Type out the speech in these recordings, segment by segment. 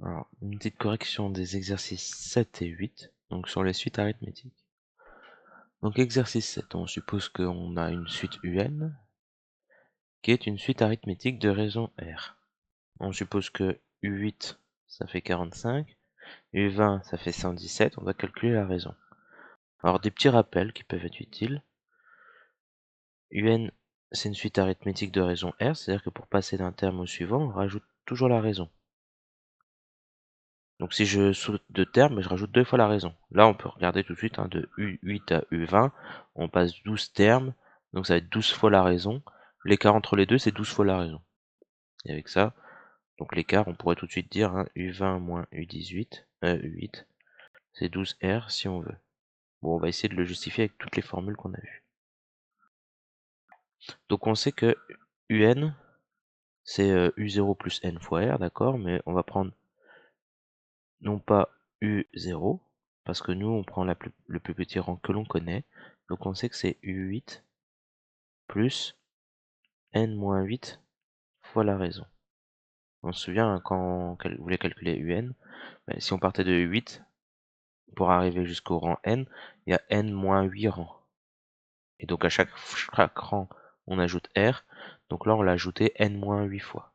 Alors, une petite correction des exercices 7 et 8, donc sur les suites arithmétiques. Donc exercice 7, on suppose qu'on a une suite UN, qui est une suite arithmétique de raisons R. On suppose que U8, ça fait 45, U20, ça fait 117, on va calculer la raison. Alors des petits rappels qui peuvent être utiles. UN, c'est une suite arithmétique de raisons R, c'est-à-dire que pour passer d'un terme au suivant, on rajoute toujours la raison. Donc si je saute de terme, je rajoute 2 fois la raison. Là, on peut regarder tout de suite, hein, de U8 à U20, on passe 12 termes, donc ça va être 12 fois la raison. L'écart entre les deux, c'est 12 fois la raison. Et avec ça, donc l'écart, on pourrait tout de suite dire, hein, U20 moins U18, U8, c'est 12R si on veut. Bon, on va essayer de le justifier avec toutes les formules qu'on a vues. Donc on sait que UN, c'est U0 plus N fois R, d'accord, mais on va prendre non pas U0, parce que nous, on prend le plus petit rang que l'on connaît. Donc on sait que c'est U8 plus N-8 fois la raison. On se souvient, hein, quand on voulait calculer UN, ben, si on partait de U8, pour arriver jusqu'au rang N, il y a N-8 rangs. Et donc à chaque rang, on ajoute R. Donc là, on l'a ajouté N-8 fois.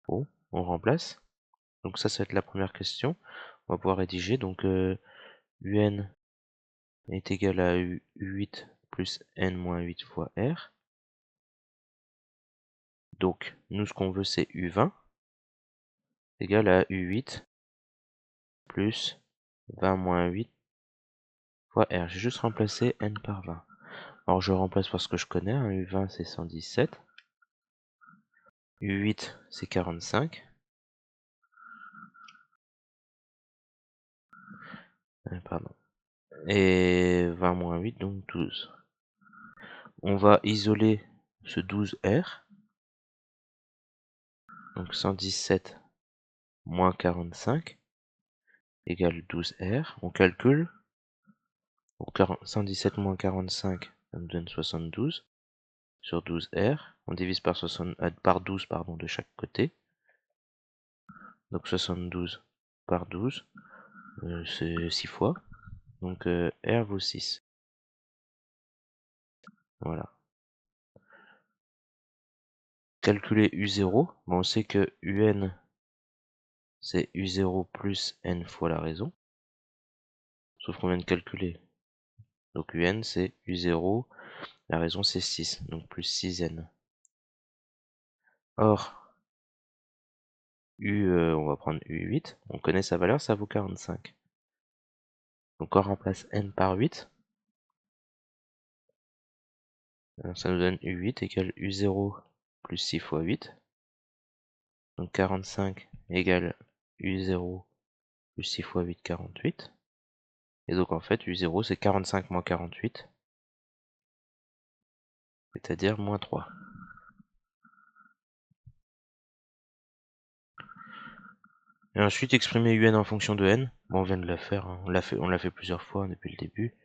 Bon, on remplace. Donc ça va être la première question. On va pouvoir rédiger. Donc UN est égal à U8 plus N-8 fois R. Donc, nous, ce qu'on veut, c'est U20 égal à U8 plus 20 moins 8 fois R. J'ai juste remplacé N par 20. Alors, je remplace par ce que je connais. Hein. U20, c'est 117. U8, c'est 45. Pardon. Et 20 moins 8, donc 12. On va isoler ce 12R. Donc 117 moins 45 égale 12R. On calcule. Donc 117 moins 45, ça nous donne 72 sur 12R. On divise par 12 pardon, de chaque côté. Donc 72 par 12, c'est 6 fois. Donc R vaut 6. Voilà. Calculer U0. Bon, on sait que UN, c'est U0 plus N fois la raison. Sauf qu'on vient de calculer. Donc UN, c'est U0, la raison c'est 6. Donc plus 6N. Or, on va prendre U8. On connaît sa valeur, ça vaut 45. Donc on remplace N par 8. Alors, ça nous donne U8 égale U0 plus 6 fois 8. Donc 45 égale U0 plus 6 fois 8, 48. Et donc en fait, U0 c'est 45 moins 48, c'est-à-dire moins 3. Et ensuite, exprimer UN en fonction de N. Bon, on vient de la faire, hein. On l'a fait plusieurs fois depuis le début.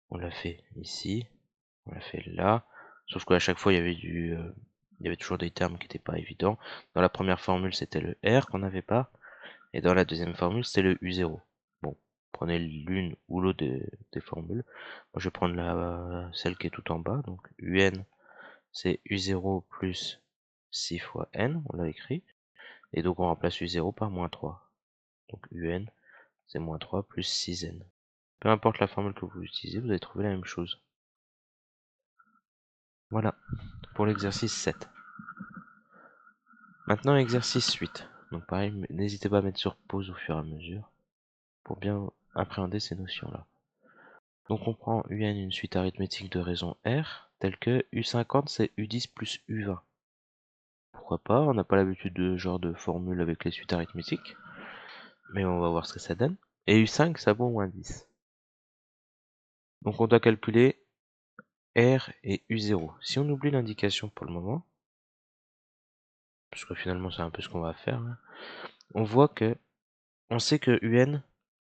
On l'a fait ici, on l'a fait là. Sauf qu'à chaque fois, il y avait toujours des termes qui n'étaient pas évidents. Dans la première formule, c'était le R qu'on n'avait pas. Et dans la deuxième formule, c'était le U0. Bon, prenez l'une ou l'autre des formules. Moi, je vais prendre celle qui est tout en bas. Donc, UN, c'est U0 plus 6 fois N, on l'a écrit. Et donc, on remplace U0 par moins 3. Donc, UN, c'est moins 3 plus 6N. Peu importe la formule que vous utilisez, vous allez trouver la même chose. Voilà, pour l'exercice 7. Maintenant, exercice 8. Donc pareil, n'hésitez pas à mettre sur pause au fur et à mesure pour bien appréhender ces notions-là. Donc on prend UN, une suite arithmétique de raisons R, telle que U50 c'est U10 plus U20. Pourquoi pas, on n'a pas l'habitude de ce genre de formule avec les suites arithmétiques, mais on va voir ce que ça donne. Et U5 ça vaut moins 10. Donc on doit calculer R et U0. Si on oublie l'indication pour le moment, parce que finalement c'est un peu ce qu'on va faire, hein, on voit que, on sait que UN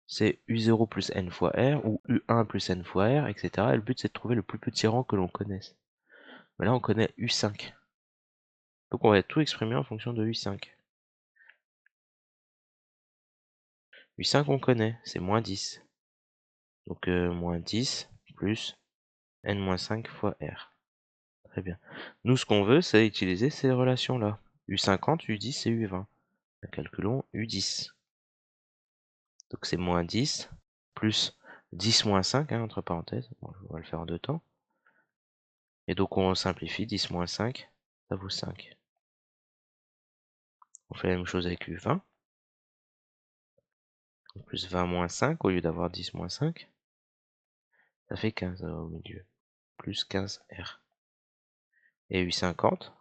c'est U0 plus N fois R, ou U1 plus N fois R, etc. Et le but c'est de trouver le plus petit rang que l'on connaisse. Mais là on connaît U5. Donc on va tout exprimer en fonction de U5. U5 on connaît, c'est moins 10. Donc moins 10 plus n-5 fois R. Très bien. Nous, ce qu'on veut, c'est utiliser ces relations-là. U50, U10 et U20. Calculons U10. Donc c'est moins 10 plus 10 moins 5, hein, entre parenthèses. Bon, on va le faire en deux temps. Et donc on simplifie, 10 moins 5, ça vaut 5. On fait la même chose avec U20. Plus 20 moins 5, au lieu d'avoir 10 moins 5, ça fait 15 au milieu. Plus 15R. Et U50,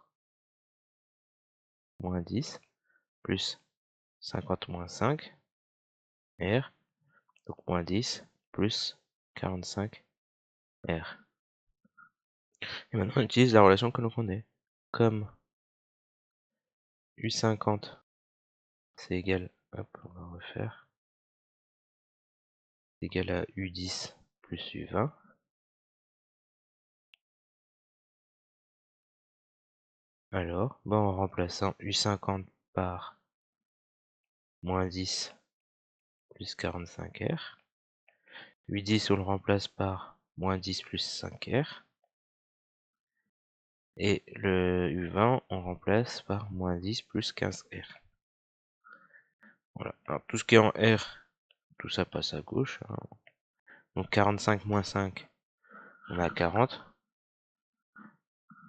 moins 10, plus 50 moins 5, R. Donc moins 10, plus 45, R. Et maintenant, on utilise la relation que l'on connaît. Comme U50, c'est égal, hop, on va refaire, c'est égal à U10 plus U20. Alors, en remplaçant U50 par moins 10 plus 45R, U10 on le remplace par moins 10 plus 5R, et le U20 on remplace par moins 10 plus 15R. Voilà, alors tout ce qui est en R, tout ça passe à gauche, hein. Donc 45 moins 5, on a 40,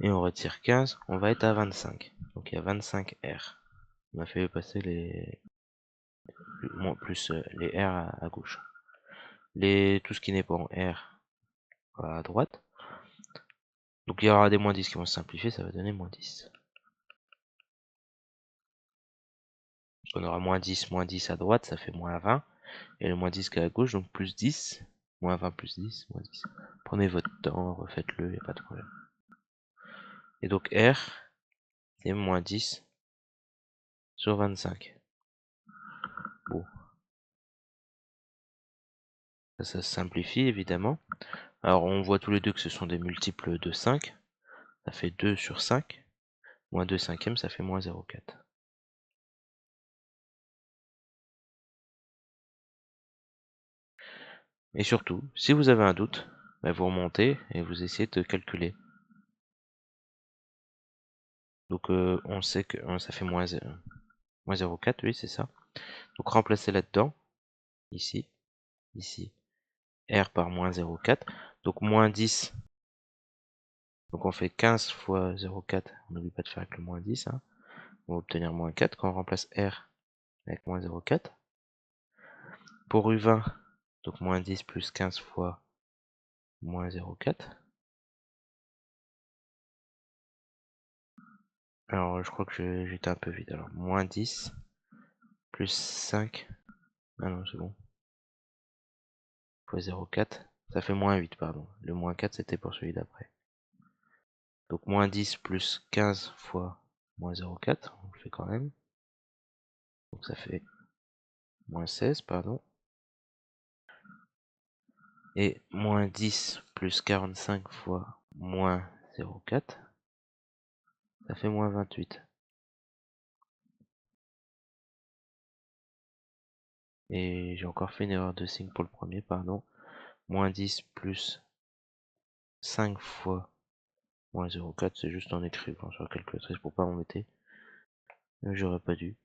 et on retire 15, on va être à 25. Donc il y a 25R. On a fait passer les plus les R à gauche. Tout ce qui n'est pas en R va à droite. Donc il y aura des moins 10 qui vont se simplifier, ça va donner moins 10. On aura moins 10 à droite, ça fait moins 20. Et le moins 10 qui est à gauche, donc plus 10. Moins 20 plus 10, moins 10. Prenez votre temps, refaites-le, il n'y a pas de problème. Et donc R, c'est moins 10 sur 25. Bon. Ça se simplifie évidemment. Alors on voit tous les deux que ce sont des multiples de 5. Ça fait 2 sur 5. Moins 2 cinquièmes, ça fait moins 0,4. Et surtout, si vous avez un doute, vous remontez et vous essayez de calculer. Donc on sait que ça fait moins 0,4, oui c'est ça. Donc remplacez là-dedans, ici, ici, R par moins 0,4. Donc moins 10. Donc on fait 15 fois 0,4. On n'oublie pas de faire avec le moins 10. Hein. On va obtenir moins 4 quand on remplace R avec moins 0,4. Pour U20, donc moins 10 plus 15 fois moins 0,4. Alors je crois que j'étais un peu vite. Alors moins 10 plus 5. Ah non, c'est bon. Fois 0,4. Ça fait moins 8, pardon. Le moins 4, c'était pour celui d'après. Donc moins 10 plus 15 fois moins 0,4. On le fait quand même. Donc ça fait moins 16, pardon. Et moins 10 plus 45 fois moins 0,4. Ça fait moins 28. Et j'ai encore fait une erreur de signe pour le premier, pardon. Moins 10 plus 5 fois moins 0,4, c'est juste en écrivant sur la calculatrice pour pas m'embêter. J'aurais pas dû.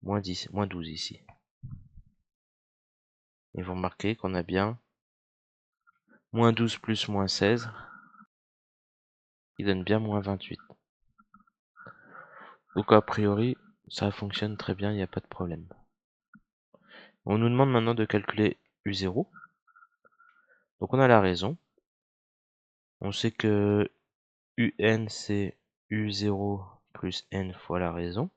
Moins 10, moins 12 ici. Et vous remarquez qu'on a bien moins 12 plus moins 16, qui donne bien moins 28. Donc a priori, ça fonctionne très bien, il n'y a pas de problème. On nous demande maintenant de calculer U0. Donc on a la raison. On sait que UN c'est U0 plus N fois la raison.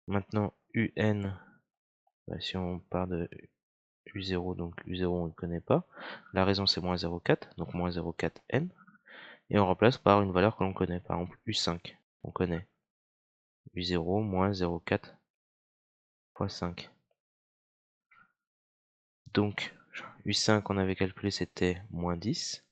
Maintenant UN, si on part de U0, donc U0 on ne connaît pas. La raison c'est moins 0,4, donc moins 0,4N. Et on remplace par une valeur que l'on connaît, par exemple U5, on connaît. U0 moins 0,4 fois 5. Donc U5 qu'on avait calculé c'était moins 10.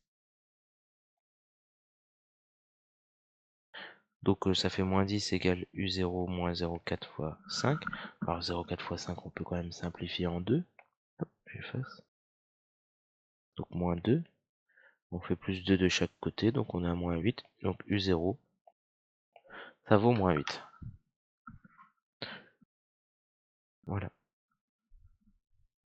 Donc ça fait moins 10 égale U0 moins 0,4 fois 5. Alors 0,4 fois 5, on peut quand même simplifier en 2. Hop, j'efface. Donc moins 2. On fait plus 2 de chaque côté, donc on a moins 8. Donc U0, ça vaut moins 8. Voilà.